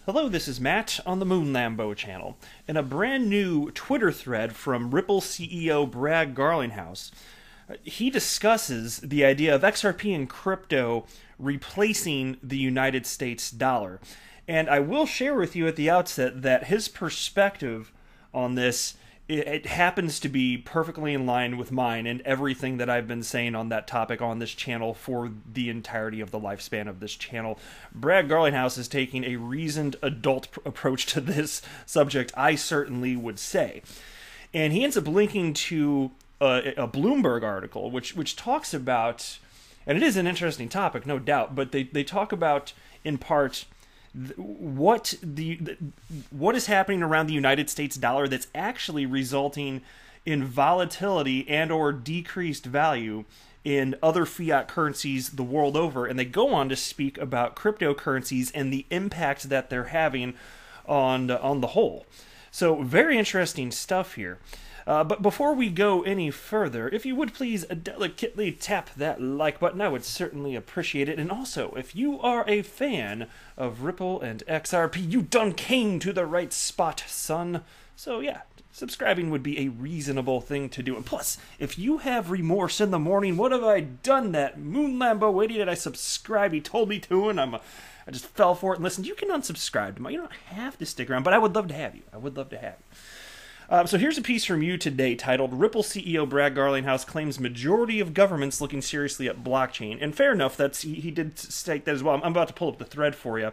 Hello, this is Matt on the Moon Lambo channel. In a brand new Twitter thread from Ripple CEO Brad Garlinghouse, he discusses the idea of XRP and crypto replacing the United States dollar. And I will share with you at the outset that his perspective on this, it happens to be perfectly in line with mine and everything that I've been saying on that topic on this channel for the entirety of the lifespan of this channel. Brad Garlinghouse is taking a reasoned adult approach to this subject, I certainly would say. And he ends up linking to a Bloomberg article, which talks about, and it is an interesting topic, no doubt, but they talk about, in part, what is happening around the United States dollar that's actually resulting in volatility and or decreased value in other fiat currencies the world over. And they go on to speak about cryptocurrencies and the impact that they're having on the whole. So very interesting stuff here. But before we go any further, if you would please delicately tap that like button, I would certainly appreciate it. And also, if you are a fan of Ripple and XRP, you done came to the right spot, son. So yeah, subscribing would be a reasonable thing to do. And plus, if you have remorse in the morning, what have I done? That Moon Lambo idiot, did I subscribe? He told me to, and I just fell for it and listened. You can unsubscribe to me. You don't have to stick around, but I would love to have you. I would love to have you. So here's a piece from you today titled, Ripple CEO Brad Garlinghouse claims majority of governments looking seriously at blockchain. And fair enough, he did state that as well. I'm about to pull up the thread for you.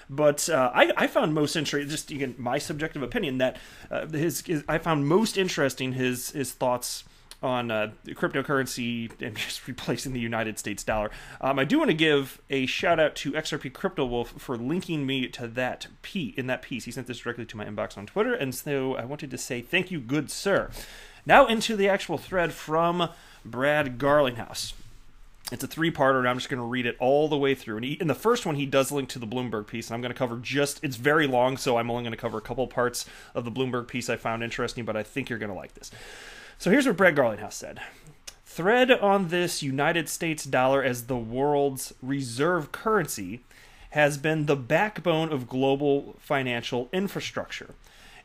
But I found most interesting, just again, my subjective opinion, that I found most interesting his thoughts on cryptocurrency and just replacing the United States dollar. I do want to give a shout out to XRP Crypto Wolf for linking me to that in that piece. He sent this directly to my inbox on Twitter, and so I wanted to say thank you, good sir. Now into the actual thread from Brad Garlinghouse. It's a three-parter, and I'm just going to read it all the way through. And in the first one, he does link to the Bloomberg piece, and I'm going to cover it's very long, so I'm only going to cover a couple parts of the Bloomberg piece I found interesting, but I think you're going to like this. So here's what Brad Garlinghouse said. Thread on this United States dollar as the world's reserve currency has been the backbone of global financial infrastructure,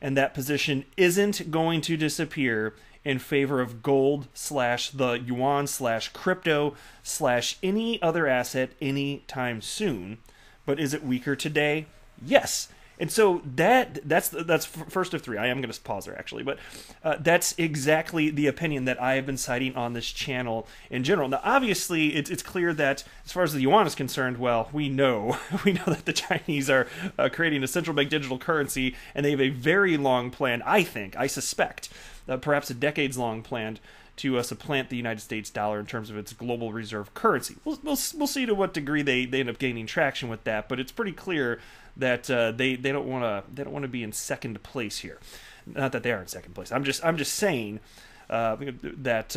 and that position isn't going to disappear in favor of gold / the yuan / crypto / any other asset anytime soon. But is it weaker today? Yes. And so that's first of three. I am going to pause there, actually. But that's exactly the opinion that I have been citing on this channel in general. Now, obviously, it's clear that as far as the yuan is concerned, well, we know that the Chinese are creating a central bank digital currency, and they have a very long plan, I suspect, perhaps a decades-long plan to supplant the United States dollar in terms of its global reserve currency. We'll see to what degree they end up gaining traction with that, but it's pretty clear that they don't want to be in second place here. Not that they are in second place. I'm just saying that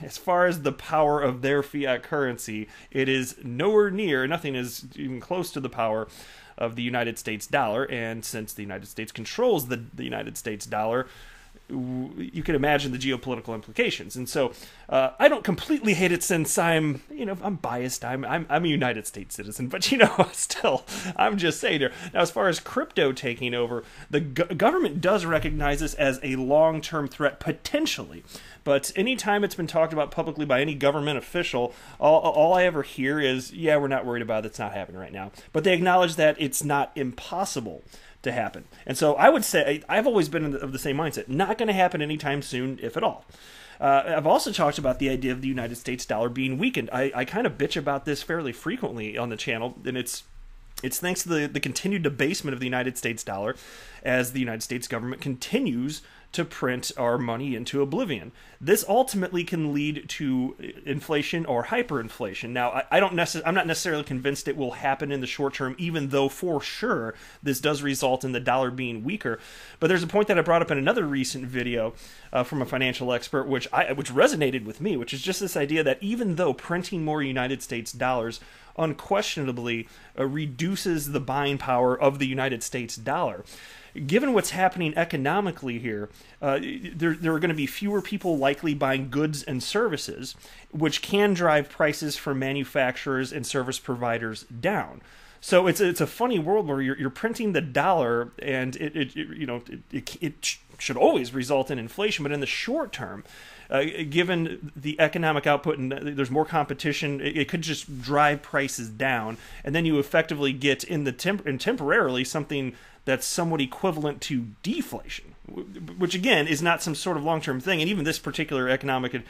as far as the power of their fiat currency, it is nowhere near. Nothing is even close to the power of the United States dollar. And since the United States controls the United States dollar, you can imagine the geopolitical implications. And so I don't completely hate it, since I'm biased. I'm a United States citizen, but still, I'm just saying here. Now, as far as crypto taking over, the government does recognize this as a long-term threat, potentially. But anytime it's been talked about publicly by any government official, all I ever hear is, yeah, we're not worried about it. It's not happening right now. But they acknowledge that it's not impossible to happen. And so I would say, I've always been of the same mindset, not going to happen anytime soon, if at all. I've also talked about the idea of the United States dollar being weakened. I kind of bitch about this fairly frequently on the channel, and it's thanks to the continued debasement of the United States dollar as the United States government continues to print our money into oblivion. This ultimately can lead to inflation or hyperinflation. Now, I'm not necessarily convinced it will happen in the short term, even though for sure this does result in the dollar being weaker. But there's a point that I brought up in another recent video from a financial expert, which resonated with me, which is just this idea that even though printing more United States dollars unquestionably reduces the buying power of the United States dollar, given what's happening economically here, there are going to be fewer people likely buying goods and services, which can drive prices for manufacturers and service providers down. So it's a funny world where you're printing the dollar, and it should always result in inflation, but in the short term, given the economic output and there's more competition, it could just drive prices down, and then you effectively get in temporarily something that's somewhat equivalent to deflation, which again is not some sort of long-term thing. And even this particular economic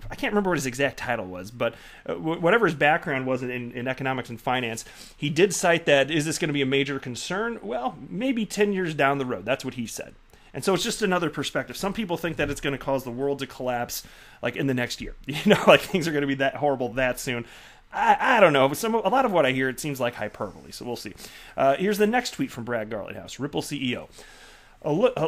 I can't remember what his exact title was, but whatever his background was in economics and finance, he did cite that, is this going to be a major concern? Well, maybe 10 years down the road. That's what he said. And so it's just another perspective. Some people think that it's going to cause the world to collapse like in the next year. Like things are going to be that horrible that soon. I don't know. A lot of what I hear, it seems like hyperbole, so we'll see. Here's the next tweet from Brad Garlinghouse, Ripple CEO.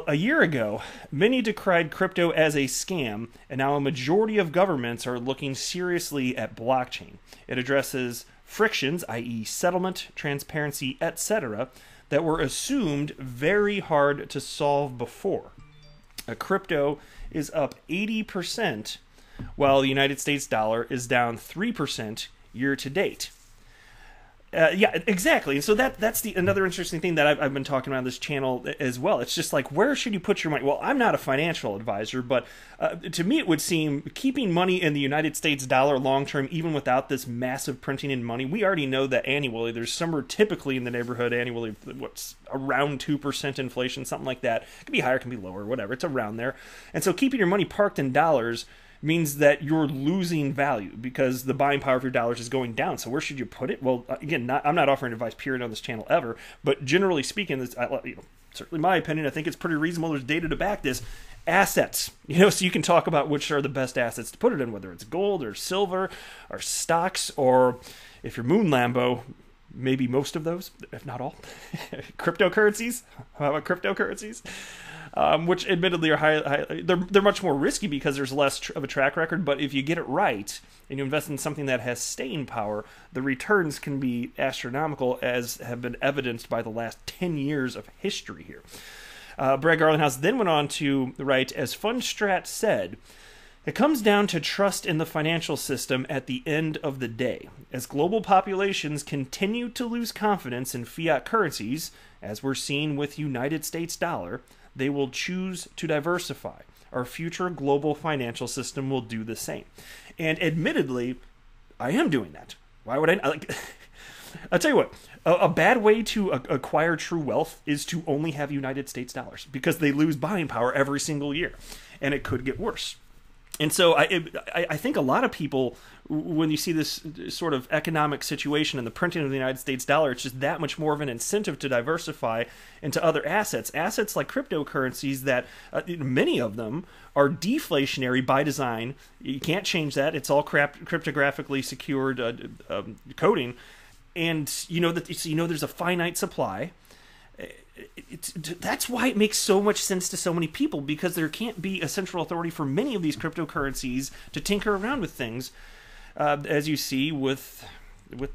A year ago, many decried crypto as a scam, and now a majority of governments are looking seriously at blockchain. It addresses frictions, i.e. settlement, transparency, etc., that were assumed very hard to solve before. Crypto is up 80%, while the United States dollar is down 3% year to date. Yeah, exactly. And so that's another interesting thing that I've been talking about on this channel as well. It's just like, where should you put your money? Well, I'm not a financial advisor, but to me it would seem keeping money in the United States dollar long term, even without this massive printing in money. We already know that annually there's somewhere typically in the neighborhood annually what's around 2% inflation, something like that. It can be higher, it can be lower, whatever. It's around there. And so keeping your money parked in dollars means that you're losing value because the buying power of your dollars is going down. So where should you put it? Well, again, I'm not offering advice period on this channel ever, but generally speaking, certainly my opinion, I think it's pretty reasonable. There's data to back this. Assets, so you can talk about which are the best assets to put it in, whether it's gold or silver or stocks, or if you're Moon Lambo, maybe most of those, if not all. Cryptocurrencies. How about cryptocurrencies? Which admittedly are they're much more risky because there's less of a track record, but if you get it right and you invest in something that has staying power, the returns can be astronomical, as have been evidenced by the last 10 years of history here. Brad Garlinghouse then went on to write, as Fundstrat said, it comes down to trust in the financial system at the end of the day. As global populations continue to lose confidence in fiat currencies, as we're seeing with United States dollar, they will choose to diversify. Our future global financial system will do the same. And admittedly, I am doing that. Why would I? I'll tell you what, a bad way to acquire true wealth is to only have United States dollars, because they lose buying power every single year, and it could get worse. And so I think a lot of people, when you see this sort of economic situation and the printing of the United States dollar, it's just that much more of an incentive to diversify into other assets. Assets like cryptocurrencies that many of them are deflationary by design. You can't change that. It's all cryptographically secured coding. And there's a finite supply. That's why it makes so much sense to so many people, because there can't be a central authority for many of these cryptocurrencies to tinker around with things, as you see with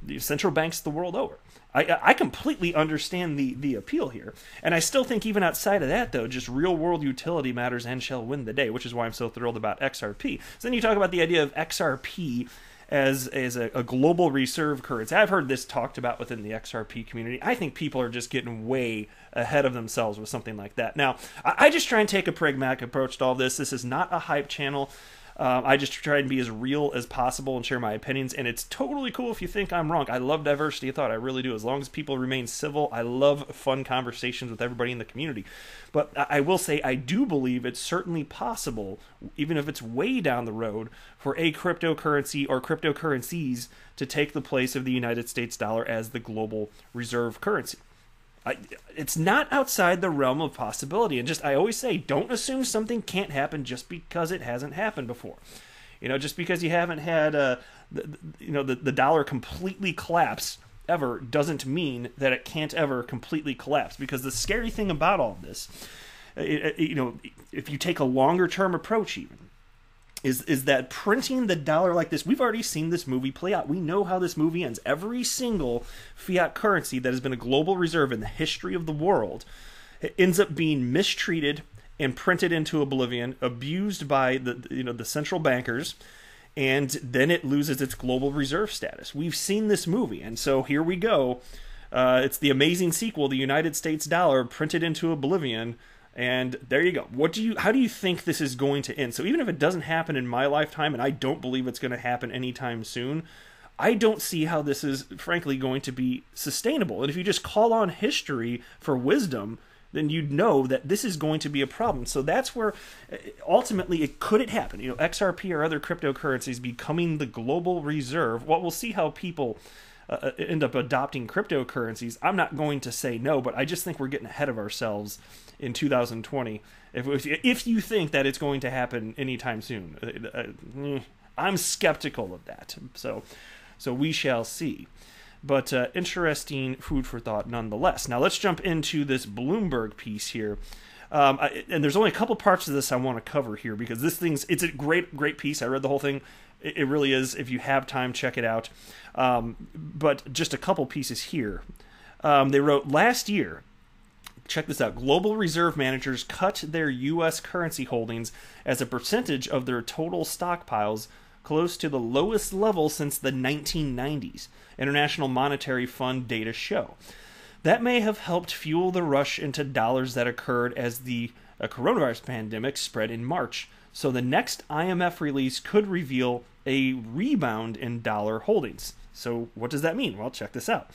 the central banks the world over. I completely understand the appeal here, and I still think even outside of that, though, just real-world utility matters and shall win the day, which is why I'm so thrilled about XRP. So then you talk about the idea of XRP as a global reserve currency. I've heard this talked about within the XRP community. I think people are just getting way ahead of themselves with something like that. Now, I just try and take a pragmatic approach to all this. This is not a hype channel. I just try and be as real as possible and share my opinions, and it's totally cool if you think I'm wrong. I love diversity of thought, I really do. As long as people remain civil, I love fun conversations with everybody in the community. But I will say I do believe it's certainly possible, even if it's way down the road, for a cryptocurrency or cryptocurrencies to take the place of the United States dollar as the global reserve currency. It's not outside the realm of possibility, and I always say, don't assume something can't happen just because it hasn't happened before. Just because you haven't had the dollar completely collapse ever doesn't mean that it can't ever completely collapse. Because the scary thing about all of this, if you take a longer term approach, even is that printing the dollar like this, we've already seen this movie play out. We know how this movie ends. Every single fiat currency that has been a global reserve in the history of the world, it ends up being mistreated and printed into oblivion, abused by the central bankers, and then it loses its global reserve status. We've seen this movie, and so here we go. It's the amazing sequel, the United States dollar printed into oblivion, and there you go. How do you think this is going to end? So even if it doesn't happen in my lifetime, and I don't believe it's going to happen anytime soon, I don't see how this is, frankly, going to be sustainable. And if you just call on history for wisdom, then you'd know that this is going to be a problem. So that's where, ultimately, could it happen? XRP or other cryptocurrencies becoming the global reserve. Well, we'll see how people end up adopting cryptocurrencies. I'm not going to say no, but I just think we're getting ahead of ourselves in 2020. If you think that it's going to happen anytime soon, I'm skeptical of that. So we shall see. But interesting food for thought nonetheless. Now let's jump into this Bloomberg piece here. And there's only a couple parts of this I want to cover here because it's a great piece. I read the whole thing. It really is. If you have time, check it out. But just a couple pieces here. They wrote, last year, check this out, global reserve managers cut their U.S. currency holdings as a percentage of their total stockpiles close to the lowest level since the 1990s, International Monetary Fund data show. That may have helped fuel the rush into dollars that occurred as the coronavirus pandemic spread in March. So the next IMF release could reveal a rebound in dollar holdings. So what does that mean? Well, check this out.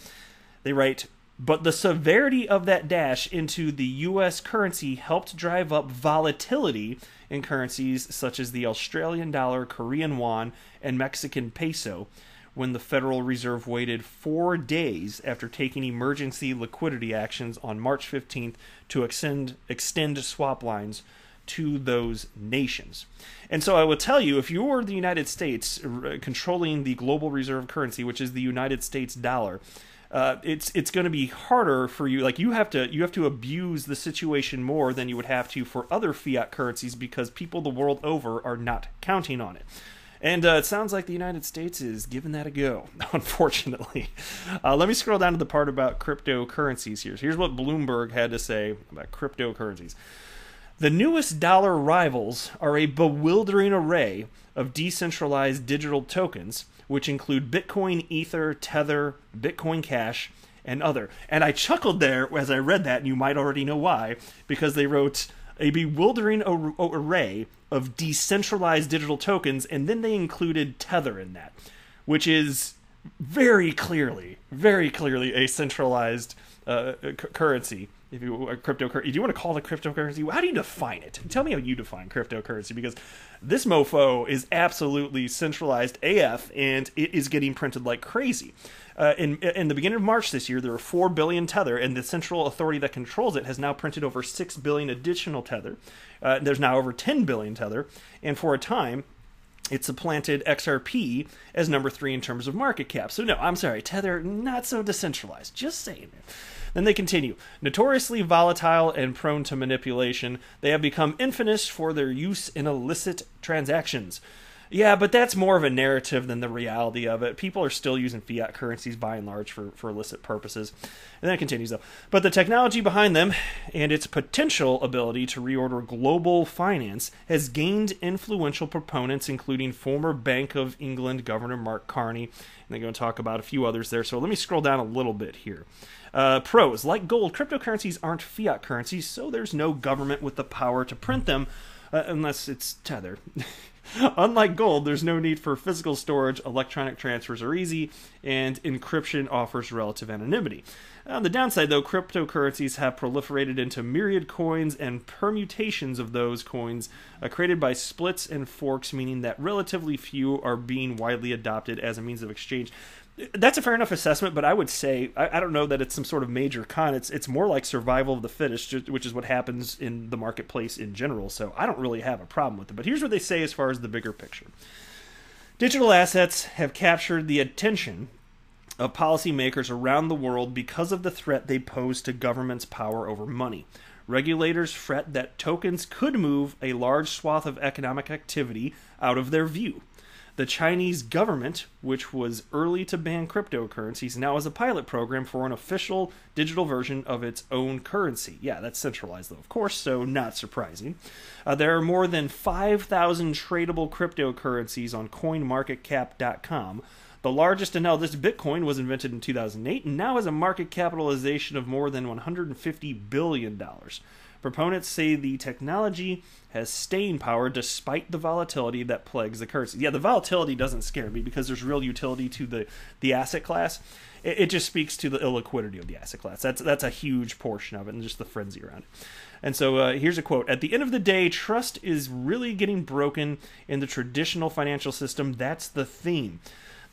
They write, but the severity of that dash into the U.S. currency helped drive up volatility in currencies such as the Australian dollar, Korean won, and Mexican peso, when the Federal Reserve waited 4 days after taking emergency liquidity actions on March 15th to extend swap lines to those nations. And so I will tell you, if you're the United States controlling the global reserve currency, which is the United States dollar, it's going to be harder for you. Like you have to abuse the situation more than you would have to for other fiat currencies because people the world over are not counting on it. And it sounds like the United States is giving that a go, unfortunately. Let me scroll down to the part about cryptocurrencies here. So here's what Bloomberg had to say about cryptocurrencies. The newest dollar rivals are a bewildering array of decentralized digital tokens, which include Bitcoin, Ether, Tether, Bitcoin Cash, and other. And I chuckled there as I read that, and you might already know why, because they wrote a bewildering array of decentralized digital tokens, and then they included Tether in that, which is very clearly a centralized currency. If you want to call it cryptocurrency, how do you define it? Tell me how you define cryptocurrency, because this mofo is absolutely centralized AF, and it is getting printed like crazy. In the beginning of March this year, there were 4 billion Tether, and the central authority that controls it has now printed over 6 billion additional Tether. There's now over 10 billion Tether, and for a time, it supplanted XRP as number 3 in terms of market cap. So no, I'm sorry, Tether, not so decentralized. Just saying. Then they continue. Notoriously volatile and prone to manipulation, they have become infamous for their use in illicit transactions. Yeah, but that's more of a narrative than the reality of it. People are still using fiat currencies by and large for illicit purposes. And then it continues, though. But the technology behind them and its potential ability to reorder global finance has gained influential proponents, including former Bank of England Governor Mark Carney. And they're going to talk about a few others there. So let me scroll down a little bit here. Pros. Like gold, cryptocurrencies aren't fiat currencies, so there's no government with the power to print them unless it's Tether. Unlike gold, there's no need for physical storage, electronic transfers are easy, and encryption offers relative anonymity. On the downside, though, cryptocurrencies have proliferated into myriad coins and permutations of those coins created by splits and forks, meaning that relatively few are being widely adopted as a means of exchange. That's a fair enough assessment, but I would say, I don't know that it's some sort of major con. It's more like survival of the fittest, which is what happens in the marketplace in general, so I don't really have a problem with it. But here's what they say as far as the bigger picture. Digital assets have captured the attention of policymakers around the world because of the threat they pose to governments' power over money. Regulators fret that tokens could move a large swath of economic activity out of their view. The Chinese government, which was early to ban cryptocurrencies, now has a pilot program for an official digital version of its own currency. Yeah, that's centralized, though, of course, so not surprising. There are more than 5,000 tradable cryptocurrencies on coinmarketcap.com. The largest to now, this Bitcoin was invented in 2008 and now has a market capitalization of more than $150 billion. Proponents say the technology has staying power despite the volatility that plagues the currency. Yeah, the volatility doesn't scare me because there's real utility to the asset class. It just speaks to the illiquidity of the asset class. That's a huge portion of it and just the frenzy around it. And so here's a quote. At the end of the day, trust is really getting broken in the traditional financial system. That's the theme.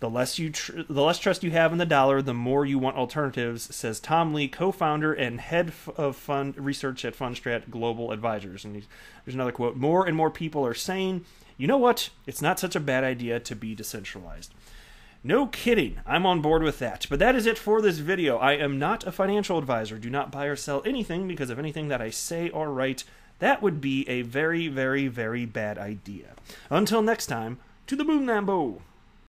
The less trust you have in the dollar, the more you want alternatives, says Tom Lee, co-founder and head of fund research at Fundstrat Global Advisors. And there's another quote. More and more people are saying, you know what? It's not such a bad idea to be decentralized. No kidding. I'm on board with that. But that is it for this video. I am not a financial advisor. Do not buy or sell anything because of anything that I say or write. That would be a very, very, very bad idea. Until next time, to the moon, Lambo.